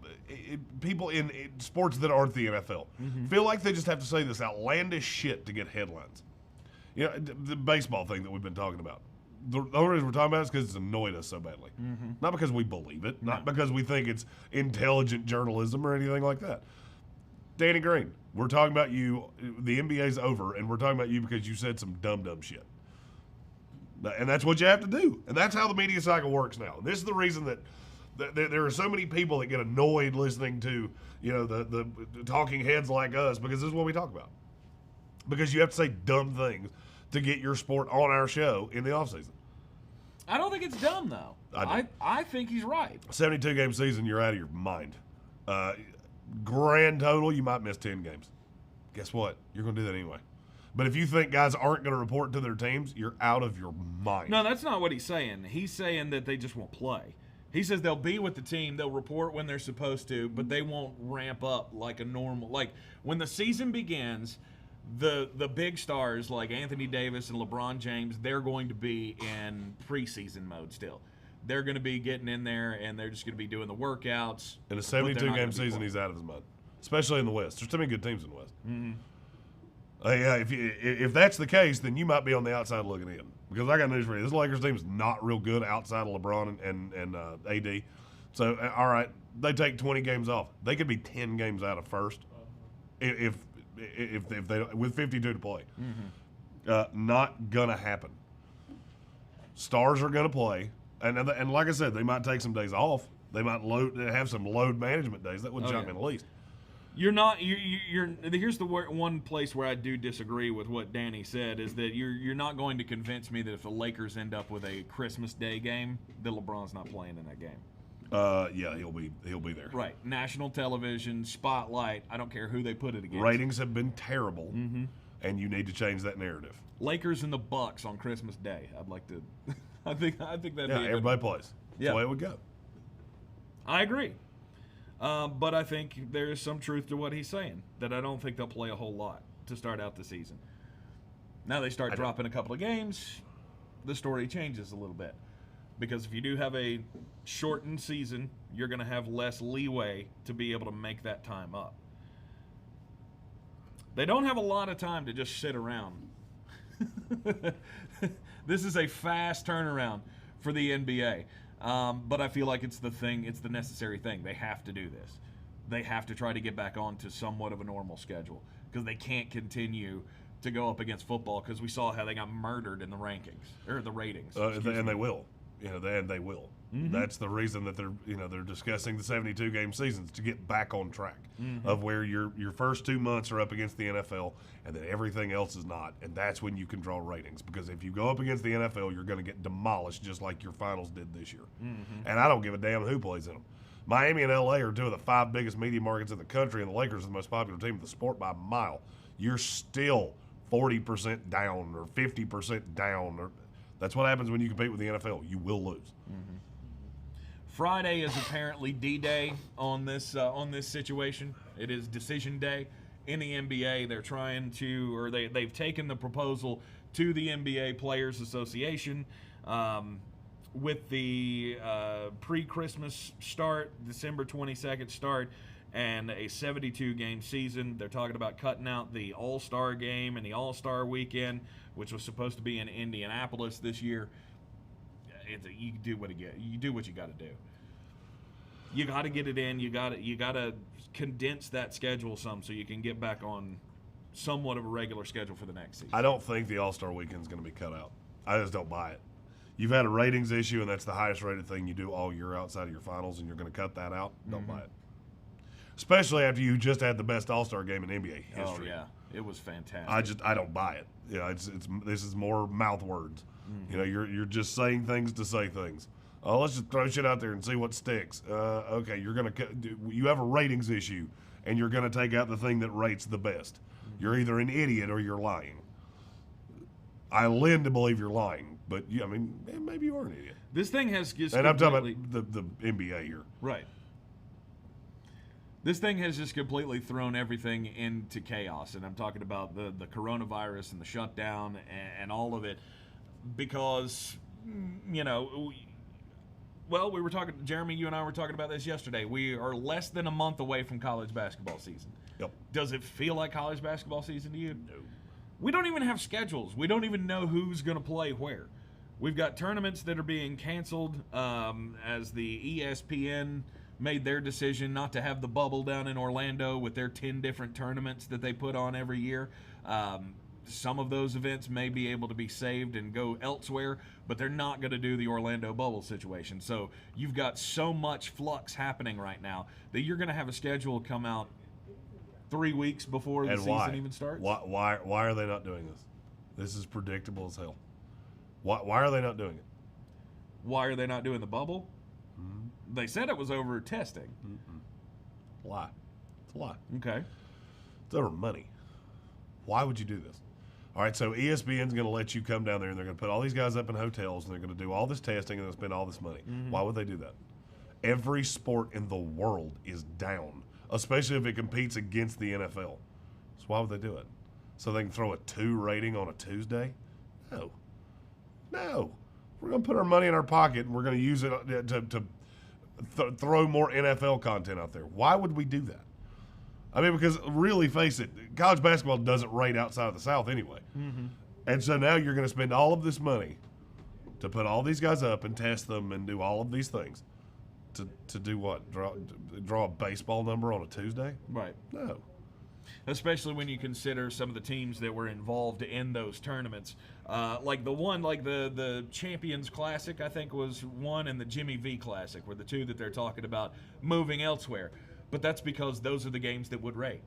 Speaker 4: in sports that aren't the NFL feel like they just have to say this outlandish shit to get headlines. The baseball thing that we've been talking about. The only reason we're talking about it is because it's annoyed us so badly. Mm-hmm. Not because we believe it, not because we think it's intelligent journalism or anything like that. Danny Greene, we're talking about you. The NBA's over, and we're talking about you because you said some dumb shit. And that's what you have to do. And that's how the media cycle works now. This is the reason that there are so many people that get annoyed listening to, the talking heads like us, because this is what we talk about. Because you have to say dumb things to get your sport on our show in the offseason.
Speaker 2: I don't think it's dumb, though. I think he's right.
Speaker 4: 72-game season, you're out of your mind. Grand total, you might miss 10 games. Guess what? You're going to do that anyway. But if you think guys aren't going to report to their teams, you're out of your mind.
Speaker 2: No, that's not what he's saying. He's saying that they just won't play. He says they'll be with the team, they'll report when they're supposed to, but they won't ramp up like a normal. Like, when the season begins, the big stars like Anthony Davis and LeBron James, they're going to be in preseason mode still. They're going to be getting in there, and they're just going to be doing the workouts.
Speaker 4: In a 72-game season, he's out of his mind, especially in the West. There's too many good teams in the West. Mm-hmm. If that's the case, then you might be on the outside looking in. Because I got news for you. This Lakers team is not real good outside of LeBron and AD. So, all right, they take 20 games off. They could be 10 games out of first if they with 52 to play. Mm-hmm. Not gonna happen. Stars are gonna play, and like I said, they might take some days off. They might have some load management days. That wouldn't shock me in the least.
Speaker 2: You're not. You're. Here's the one place where I do disagree with what Danny said is that you're not going to convince me that if the Lakers end up with a Christmas Day game, that LeBron's not playing in that game.
Speaker 4: Yeah, he'll be there.
Speaker 2: Right, national television, spotlight. I don't care who they put it against.
Speaker 4: Ratings have been terrible, and you need to change that narrative.
Speaker 2: Lakers and the Bucks on Christmas Day. I'd like to. I think that.
Speaker 4: Yeah, everybody plays. That's the way it would go.
Speaker 2: I agree. But I think there is some truth to what he's saying, that I don't think they'll play a whole lot to start out the season. Now they start dropping a couple of games, the story changes a little bit. Because if you do have a shortened season, you're going to have less leeway to be able to make that time up. They don't have a lot of time to just sit around. This is a fast turnaround for the NBA. But I feel like it's the necessary thing. They have to do this. They have to try to get back on to somewhat of a normal schedule because they can't continue to go up against football because we saw how they got murdered in the rankings or the ratings.
Speaker 4: And they will. They will. Mm-hmm. That's the reason that they're discussing the 72-game seasons to get back on track of where your first 2 months are up against the NFL and then everything else is not. And that's when you can draw ratings because if you go up against the NFL, you're going to get demolished just like your finals did this year. Mm-hmm. And I don't give a damn who plays in them Miami and LA are two of the 5 biggest media markets in the country, and the Lakers are the most popular team in the sport by a mile. You're still 40% down or 50% down. That's what happens when you compete with the NFL. You will lose.
Speaker 2: Mm-hmm. Friday is apparently D-Day on this situation. It is decision day in the NBA. They're trying to, or they've taken the proposal to the NBA Players Association with the pre-Christmas start, December 22nd start, and a 72-game season. They're talking about cutting out the All-Star game and the All-Star weekend, which was supposed to be in Indianapolis this year. You do what you got to do. You got to get it in. You got to condense that schedule some so you can get back on somewhat of a regular schedule for the next season.
Speaker 4: I don't think the All-Star weekend is going to be cut out. I just don't buy it. You've had a ratings issue, and that's the highest rated thing you do all year outside of your finals, and you're going to cut that out? Don't buy it. Especially after you just had the best All-Star game in NBA history.
Speaker 2: Oh yeah, it was fantastic.
Speaker 4: I don't buy it. This is more mouth words. You know, you're just saying things to say things. Oh, let's just throw shit out there and see what sticks. Okay, you have a ratings issue, and you're gonna take out the thing that rates the best. You're either an idiot or you're lying. I lend to believe you're lying, but maybe you are an idiot.
Speaker 2: This thing has just
Speaker 4: and I'm talking about the NBA here.
Speaker 2: Right. This thing has just completely thrown everything into chaos, and I'm talking about the coronavirus and the shutdown and all of it, because, we were talking, Jeremy, you and I were talking about this yesterday. We are less than a month away from college basketball season.
Speaker 4: Yep.
Speaker 2: Does it feel like college basketball season to you?
Speaker 4: No.
Speaker 2: We don't even have schedules. We don't even know who's going to play where. We've got tournaments that are being canceled as the ESPN made their decision not to have the bubble down in Orlando with their 10 different tournaments that they put on every year. Some of those events may be able to be saved and go elsewhere, but they're not going to do the Orlando bubble situation. So you've got so much flux happening right now that you're going to have a schedule come out 3 weeks before the season even starts.
Speaker 4: Why are they not doing this? This is predictable as hell. Why are they not doing it?
Speaker 2: Why are they not doing the bubble? They said it was over testing.
Speaker 4: Lie. It's a lie.
Speaker 2: Okay.
Speaker 4: It's over money. Why would you do this? All right, so ESPN's going to let you come down there, and they're going to put all these guys up in hotels, and they're going to do all this testing, and they'll spend all this money. Why would they do that? Every sport in the world is down, especially if it competes against the NFL. So why would they do it? So they can throw a 2 rating on a Tuesday? No. We're going to put our money in our pocket, and we're going to use it to throw more NFL content out there. Why would we do that? I mean, because really, face it, college basketball doesn't rate outside of the South anyway. And so now you're going to spend all of this money to put all these guys up and test them and do all of these things. To do what? Draw a baseball number on a Tuesday?
Speaker 2: Right.
Speaker 4: No.
Speaker 2: Especially when you consider some of the teams that were involved in those tournaments. Like the Champions Classic, I think, was one, and the Jimmy V Classic were the two that they're talking about moving elsewhere. But that's because those are the games that would rate.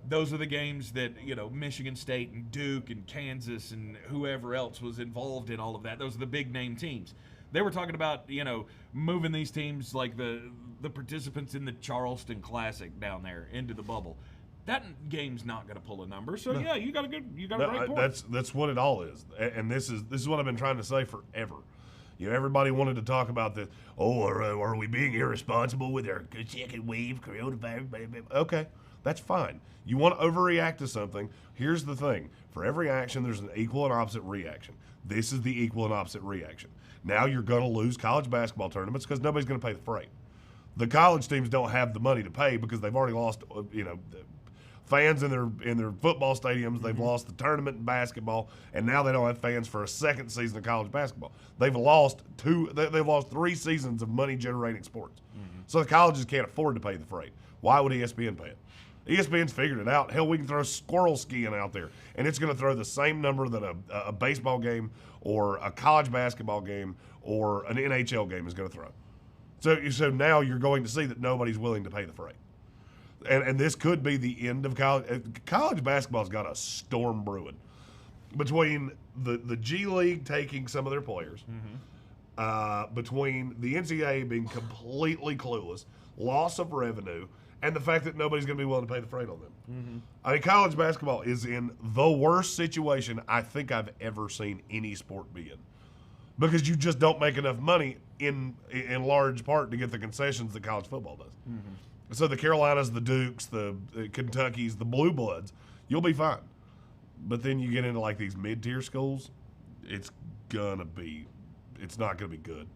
Speaker 2: Those are the games that, Michigan State and Duke and Kansas and whoever else was involved in all of that. Those are the big name teams. They were talking about, moving these teams like the participants in the Charleston Classic down there into the bubble. That game's not going to pull a number. So yeah, you got a great point.
Speaker 4: That's what it all is. And this is what I've been trying to say forever. Everybody wanted to talk about this. Oh, are we being irresponsible with our second wave coronavirus? Okay, that's fine. You want to overreact to something. Here's the thing. For every action, there's an equal and opposite reaction. This is the equal and opposite reaction. Now you're going to lose college basketball tournaments because nobody's going to pay the freight. The college teams don't have the money to pay because they've already lost, fans in their football stadiums. They've lost the tournament in basketball, and now they don't have fans for a second season of college basketball. They've lost 3 seasons of money generating sports. So the colleges can't afford to pay the freight. Why would ESPN pay it? ESPN's figured it out. Hell, we can throw squirrel skiing out there, and it's going to throw the same number that a baseball game or a college basketball game or an NHL game is going to throw. So now you're going to see that nobody's willing to pay the freight. And this could be the end of college. College basketball's got a storm brewing between the G League taking some of their players, between the NCAA being completely clueless, loss of revenue, and the fact that nobody's going to be willing to pay the freight on them. I mean, college basketball is in the worst situation I think I've ever seen any sport be in, because you just don't make enough money in large part to get the concessions that college football does. So the Carolinas, the Dukes, the Kentuckys, the Blue Bloods, you'll be fine. But then you get into like these mid-tier schools, it's not going to be good.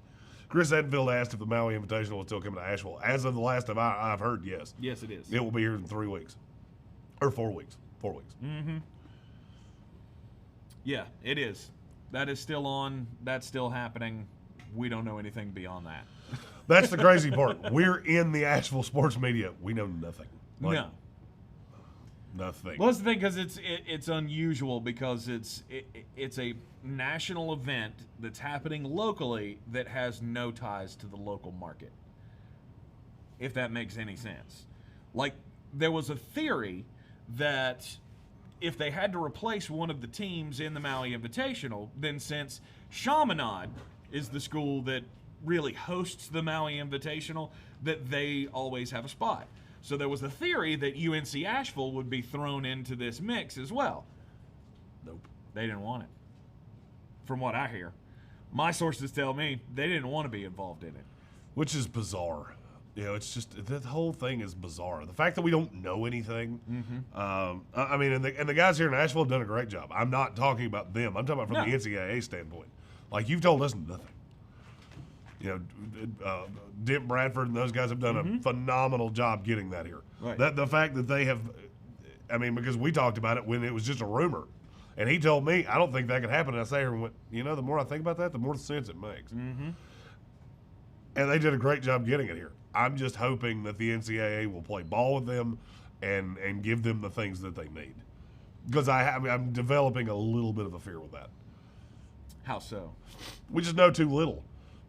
Speaker 4: Chris Edenfield asked if the Maui Invitational will still come to Asheville. As of the last of I've heard, yes.
Speaker 2: Yes, it is.
Speaker 4: It will be here in 3 weeks. Or 4 weeks. 4 weeks.
Speaker 2: Yeah, it is. That is still on. That's still happening. We don't know anything beyond that.
Speaker 4: That's the crazy part. We're in the Asheville sports media. We know nothing.
Speaker 2: No.
Speaker 4: Nothing.
Speaker 2: Well, that's the thing, because it's unusual, because it's a national event that's happening locally that has no ties to the local market, if that makes any sense. Like, there was a theory that if they had to replace one of the teams in the Maui Invitational, then since Chaminade is the school that really hosts the Maui Invitational, that they always have a spot. So there was a theory that UNC Asheville would be thrown into this mix as well.
Speaker 4: Nope.
Speaker 2: They didn't want it. From what I hear. My sources tell me they didn't want to be involved in it.
Speaker 4: Which is bizarre. You know, it's just, the whole thing is bizarre. The fact that we don't know anything. I mean, and the guys here in Asheville have done a great job. I'm not talking about them. I'm talking about from the NCAA standpoint. Like, you've told us nothing. You know, Dip Bradford and those guys have done a phenomenal job getting that here.
Speaker 2: Right.
Speaker 4: The fact that they have, I mean, because we talked about it when it was just a rumor. And he told me, I don't think that could happen. And I sat here and went, you know, the more I think about that, the more sense it makes. And they did a great job getting it here. I'm just hoping that the NCAA will play ball with them and give them the things that they need. Because I'm developing a little bit of a fear with that.
Speaker 2: How so?
Speaker 4: We just know too little.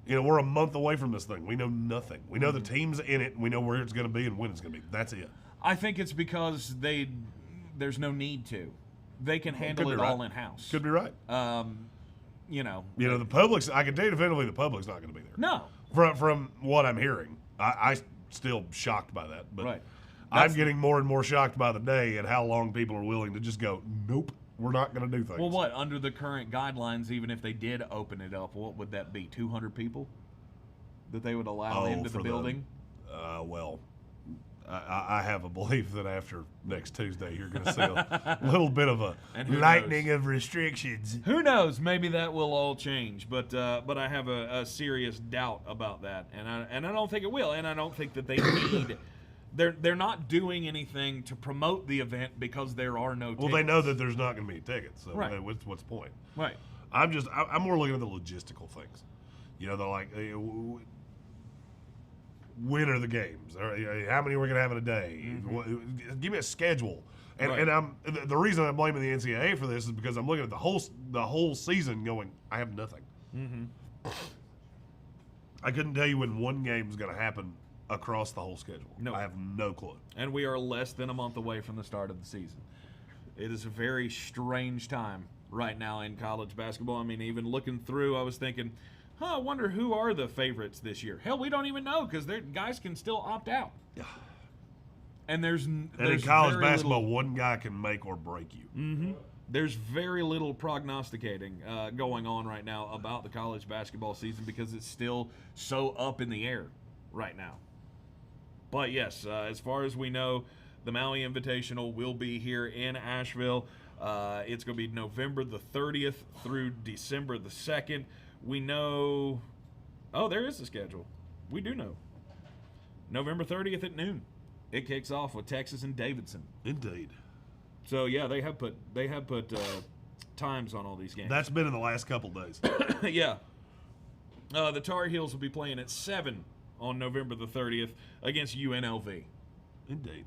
Speaker 4: You know, we're a month away from this thing. We know nothing. We know the team's in it. And we know where it's going to be and when it's going to be. That's it.
Speaker 2: I think it's because there's no need to. They can handle it all in-house.
Speaker 4: Could be right.
Speaker 2: You know,
Speaker 4: the public's, I can tell you definitively the public's not going to be there.
Speaker 2: No.
Speaker 4: From what I'm hearing. I still shocked by that. But
Speaker 2: right.
Speaker 4: I'm getting more and more shocked by the day at how long people are willing to just go, nope, we're not going to do things.
Speaker 2: Well, what? Under the current guidelines, even if they did open it up, what would that be? 200 people that they would allow into the building?
Speaker 4: I have a belief that after next Tuesday, you're going to see a little bit of a
Speaker 5: lightening of restrictions.
Speaker 2: Who knows? Maybe that will all change, but I have a serious doubt about that, and I don't think it will, and I don't think that they need. They're not doing anything to promote the event because there are no tickets.
Speaker 4: Well, they know that there's not going to be any tickets, so
Speaker 2: right.
Speaker 4: What's the point?
Speaker 2: Right.
Speaker 4: I'm more looking at the logistical things. You know, they're like, when are the games? How many are we going to have in a day? Give me a schedule. And
Speaker 2: right.
Speaker 4: and the reason I'm blaming the NCAA for this is because I'm looking at the whole season going, I have nothing. I couldn't tell you when one game is going to happen across the whole schedule.
Speaker 2: No.
Speaker 4: I have no clue.
Speaker 2: And we are less than a month away from the start of the season. It is a very strange time right now in college basketball. I mean, even looking through, I was thinking, I wonder who are the favorites this year. Hell, we don't even know because guys can still opt out.
Speaker 4: Yeah.
Speaker 2: And there's
Speaker 4: in college basketball, one guy can make or break you.
Speaker 2: There's very little prognosticating going on right now about the college basketball season because it's still so up in the air right now. But yes, as far as we know, the Maui Invitational will be here in Asheville. It's going to be November the 30th through December the 2nd. We know, there is a schedule. We do know. November 30th at noon. It kicks off with Texas and Davidson.
Speaker 4: Indeed.
Speaker 2: So yeah, they have put times on all these games.
Speaker 4: That's been in the last couple days.
Speaker 2: Yeah. The Tar Heels will be playing at 7 on November the 30th against UNLV.
Speaker 4: Indeed.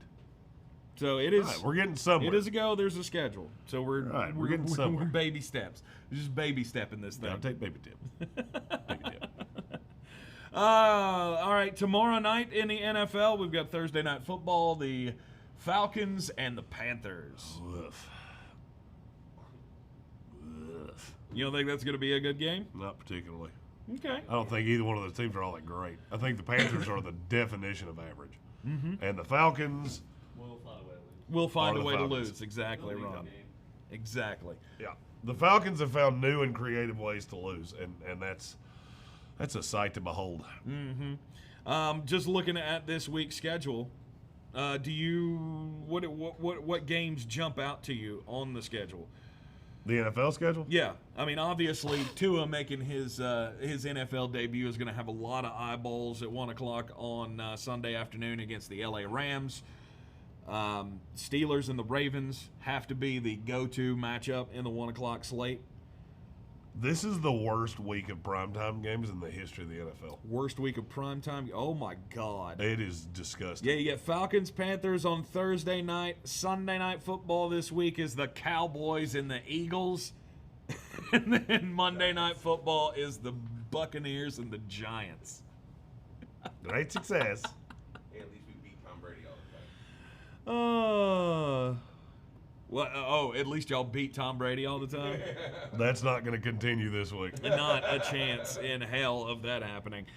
Speaker 2: So it is.
Speaker 4: Right, we're getting somewhere.
Speaker 2: It is a go. There's a schedule. So we're
Speaker 4: getting somewhere.
Speaker 2: We're baby steps. We're just baby stepping this thing.
Speaker 4: I'll take baby tip. Baby tip.
Speaker 2: All right. Tomorrow night in the NFL, we've got Thursday Night Football, the Falcons and the Panthers.
Speaker 4: Woof.
Speaker 2: You don't think that's going to be a good game?
Speaker 4: Not particularly.
Speaker 2: Okay.
Speaker 4: I don't think either one of those teams are all that great. I think the Panthers are the definition of average.
Speaker 2: Mm-hmm.
Speaker 4: And the Falcons,
Speaker 3: We'll find a way to lose.
Speaker 2: We'll find a way to
Speaker 4: Falcons.
Speaker 2: lose. Exactly, Ron. Exactly.
Speaker 4: yeah, the Falcons have found new and creative ways to lose, and that's a sight to behold.
Speaker 2: Just looking at this week's schedule, what games jump out to you on the schedule?
Speaker 4: The NFL schedule?
Speaker 2: Yeah, I mean, obviously, Tua making his NFL debut is going to have a lot of eyeballs at 1 o'clock on Sunday afternoon against the LA Rams. Steelers and the Ravens have to be the go-to matchup in the 1 o'clock slate.
Speaker 4: This is the worst week of primetime games in the history of the NFL.
Speaker 2: Worst week of primetime. Oh, my God.
Speaker 4: It is disgusting.
Speaker 2: Yeah, you get Falcons, Panthers on Thursday night. Sunday night football this week is the Cowboys and the Eagles. And then Monday night football is the Buccaneers and the Giants.
Speaker 4: Great success.
Speaker 6: Hey, at least we beat Tom Brady all the time.
Speaker 2: At least y'all beat Tom Brady all the time?
Speaker 4: That's not going to continue this week.
Speaker 2: Not a chance in hell of that happening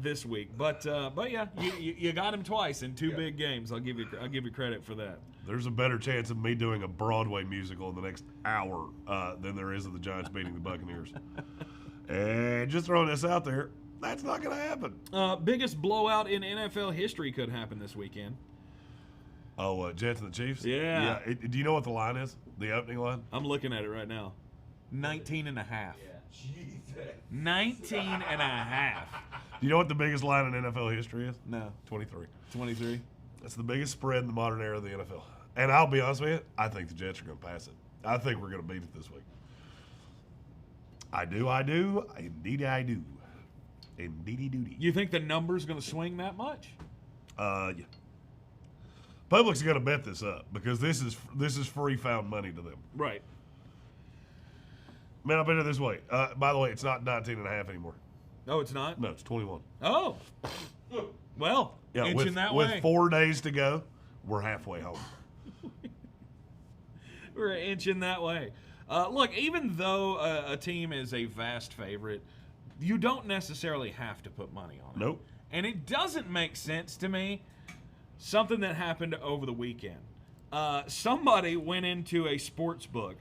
Speaker 2: this week. But yeah, you got him twice in two big games. I'll give you credit for that.
Speaker 4: There's a better chance of me doing a Broadway musical in the next hour than there is of the Giants beating the Buccaneers. And just throwing this out there, that's not going to happen.
Speaker 2: Biggest blowout in NFL history could happen this weekend.
Speaker 4: Oh, Jets and the Chiefs?
Speaker 2: Yeah.
Speaker 4: Do you know what the line is? The opening line?
Speaker 2: I'm looking at it right now. 19 and a half.
Speaker 3: Yeah.
Speaker 6: Jesus.
Speaker 2: 19 and a half.
Speaker 4: Do you know what the biggest line in NFL history is?
Speaker 2: No.
Speaker 4: 23.
Speaker 2: 23.
Speaker 4: That's the biggest spread in the modern era of the NFL. And I'll be honest with you, I think the Jets are going to pass it. I think we're going to beat it this week. I do. Indeed, I do. Indeedy doody.
Speaker 2: You think the number's going to swing that much?
Speaker 4: Yeah. Public's going to bet this up because this is free found money to them.
Speaker 2: Right.
Speaker 4: Man, I'll bet it this way. By the way, it's not 19 and a half anymore.
Speaker 2: No, it's not?
Speaker 4: No, it's 21.
Speaker 2: Oh. Well,
Speaker 4: Yeah,
Speaker 2: inching that way.
Speaker 4: with 4 days to go, we're halfway home.
Speaker 2: We're inching that way. Look, even though a team is a vast favorite, you don't necessarily have to put money on it.
Speaker 4: Nope.
Speaker 2: And it doesn't make sense to me. Something that happened over the weekend. Somebody went into a sports book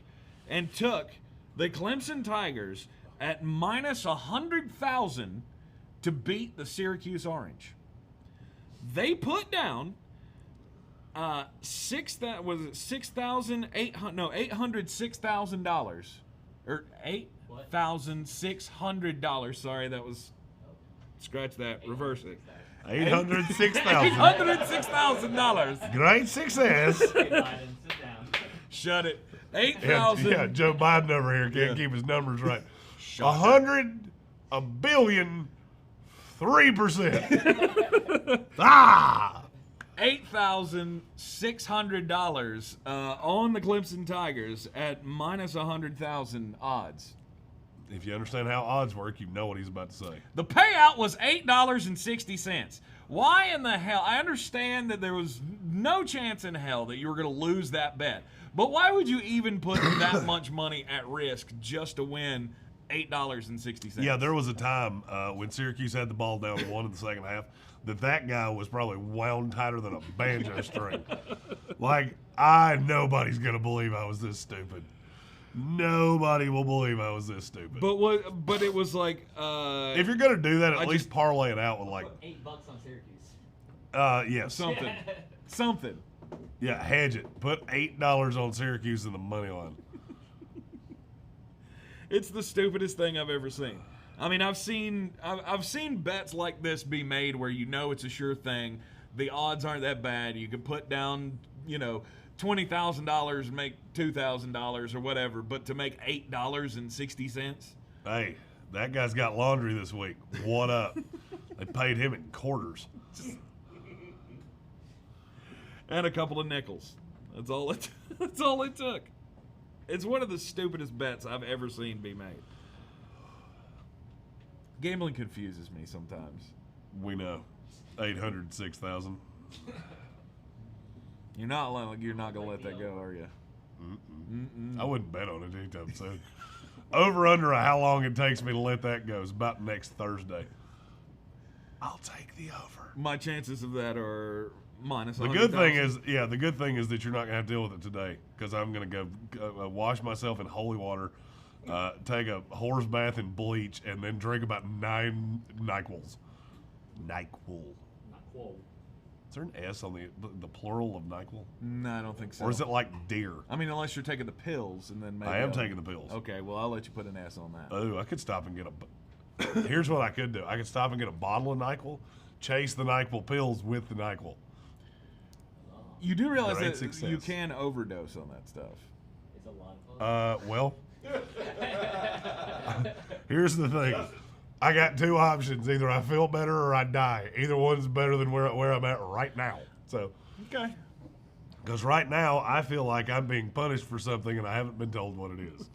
Speaker 2: and took the Clemson Tigers at minus 100,000 to beat the Syracuse Orange. They put down $806,000 or $8,600. Sorry, that was scratch that. Reverse it.
Speaker 4: $806,000.
Speaker 2: $806,000.
Speaker 4: Great success.
Speaker 3: Hey, Biden, sit down.
Speaker 2: Shut it.
Speaker 4: Yeah,
Speaker 2: 8,000.
Speaker 4: Joe Biden over here can't
Speaker 2: Yeah.
Speaker 4: keep his numbers right. 3%.
Speaker 2: $8,600 on the Clemson Tigers at minus 100,000 odds.
Speaker 4: If you understand how odds work, you know what he's about to say.
Speaker 2: The payout was $8.60. Why in the hell? I understand that there was no chance in hell that you were going to lose that bet. But why would you even put that much money at risk just to win $8.60?
Speaker 4: Yeah, there was a time when Syracuse had the ball down 1 in the second half that guy was probably wound tighter than a banjo string. Like, nobody's going to believe I was this stupid. Nobody will believe I was this stupid.
Speaker 2: But it was like
Speaker 4: if you're gonna do that, at least parlay it out with like
Speaker 3: $8 on Syracuse.
Speaker 4: yes,
Speaker 2: something.
Speaker 4: yeah, hedge it. Put $8 on Syracuse in the money line.
Speaker 2: It's the stupidest thing I've ever seen. I mean, I've seen bets like this be made where you know it's a sure thing. The odds aren't that bad. You can put down, $20,000 and make $2,000 or whatever, but to make $8.60.
Speaker 4: Hey, that guy's got laundry this week. What up? They paid him in quarters.
Speaker 2: And a couple of nickels. That's all it took. It's one of the stupidest bets I've ever seen be made. Gambling confuses me sometimes.
Speaker 4: We know. 806,000.
Speaker 2: You're not gonna let that go, are you?
Speaker 4: I wouldn't bet on it anytime soon. Over under how long it takes me to let that go is about next Thursday. I'll take the over.
Speaker 2: My chances of that are minus.
Speaker 4: The good thing is that you're not gonna have to deal with it today because I'm gonna go wash myself in holy water, take a horse bath in bleach, and then drink about 9 NyQuils. NyQuil. Is there an S on the plural of NyQuil?
Speaker 2: No, I don't think so.
Speaker 4: Or is it like deer?
Speaker 2: I mean, unless you're taking the pills, and then maybe
Speaker 4: I am taking the pills.
Speaker 2: Okay, well, I'll let you put an S on that.
Speaker 4: Oh, I could stop and get Here's what I could do. I could stop and get a bottle of NyQuil, chase the NyQuil pills with the NyQuil.
Speaker 2: You do realize
Speaker 4: Great
Speaker 2: that
Speaker 4: success.
Speaker 2: you can overdose on that stuff.
Speaker 3: It's a lot of
Speaker 4: Well, here's the thing. I got 2 options. Either I feel better or I die. Either one's better than where I'm at right now. So,
Speaker 2: Okay.
Speaker 4: because right now I feel like I'm being punished for something and I haven't been told what it is.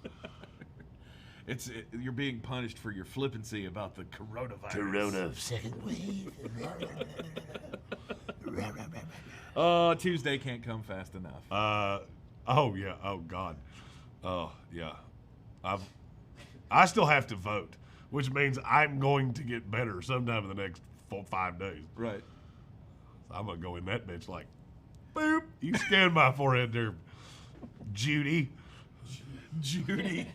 Speaker 2: You're being punished for your flippancy about the coronavirus.
Speaker 5: Second wave.
Speaker 2: Tuesday can't come fast enough.
Speaker 4: Oh yeah. Oh God. Oh yeah. I still have to vote, which means I'm going to get better sometime in the next 5 days.
Speaker 2: Right.
Speaker 4: I'm gonna go in that bitch like, boop. You scan my forehead there, Judy.
Speaker 2: Judy.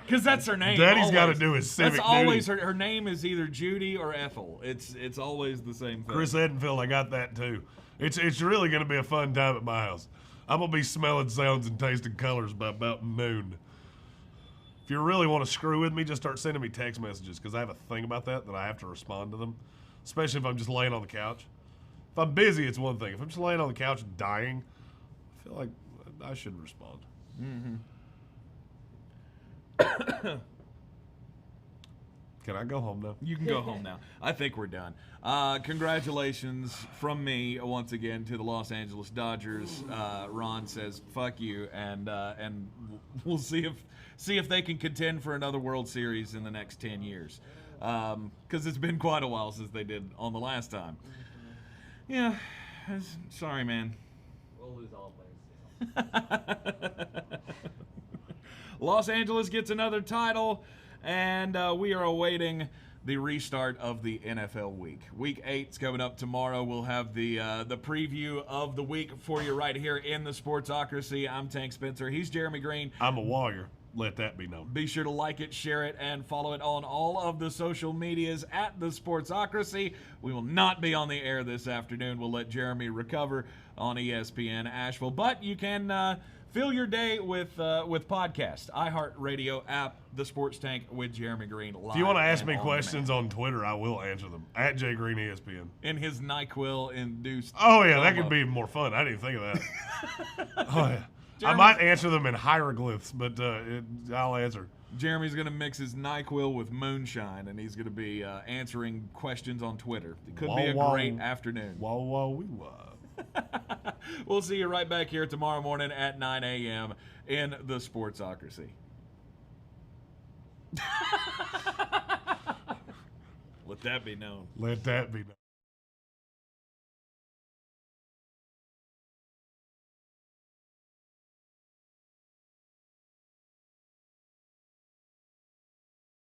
Speaker 2: Because that's her name.
Speaker 4: Daddy's got to
Speaker 2: always.
Speaker 4: do his civic
Speaker 2: That's always
Speaker 4: duty.
Speaker 2: her name is either Judy or Ethel. It's always the same thing.
Speaker 4: Chris Edenfield, I got that too. It's really gonna be a fun time at my house. I'm gonna be smelling sounds and tasting colors by about noon. If you really want to screw with me, just start sending me text messages because I have a thing about that I have to respond to them, especially if I'm just laying on the couch. If I'm busy, it's one thing. If I'm just laying on the couch dying, I feel like I should respond.
Speaker 2: Mm-hmm.
Speaker 4: Can I go home now?
Speaker 2: You can go home now. I think we're done. Congratulations from me once again to the Los Angeles Dodgers. Ron says fuck you, and we'll see if they can contend for another World Series in the next 10 years, because it's been quite a while since they did on the last time. Yeah, sorry, man.
Speaker 3: We'll lose all players.
Speaker 2: Los Angeles gets another title, and we are awaiting the restart of the NFL week. Week 8's coming up tomorrow. We'll have the preview of the week for you right here in the Sportsocracy. I'm Tank Spencer. He's Jeremy Greene.
Speaker 4: I'm a warrior. Let that be known.
Speaker 2: Be sure to like it, share it, and follow it on all of the social medias at the Sportsocracy. We will not be on the air this afternoon. We'll let Jeremy recover on ESPN Asheville, but you can fill your day with podcasts, iHeartRadio app, The Sports Tank with Jeremy Greene. Live
Speaker 4: If you want to ask
Speaker 2: and
Speaker 4: me
Speaker 2: on
Speaker 4: questions
Speaker 2: demand.
Speaker 4: on Twitter, I will answer them. At J Greene ESPN.
Speaker 2: In his NyQuil-induced.
Speaker 4: Oh yeah, that
Speaker 2: combo.
Speaker 4: could be more fun. I didn't even think of that. Oh yeah. I
Speaker 2: Jeremy's-
Speaker 4: might answer them in hieroglyphs, but I'll answer.
Speaker 2: Jeremy's going to mix his NyQuil with moonshine, and he's going to be answering questions on Twitter. It could be a
Speaker 4: Wah, wah.
Speaker 2: great afternoon.
Speaker 4: Wah wah wee wah.
Speaker 2: We'll see you right back here tomorrow morning at 9 a.m. in the Sportsocracy. Let that be known.
Speaker 4: Let that be known.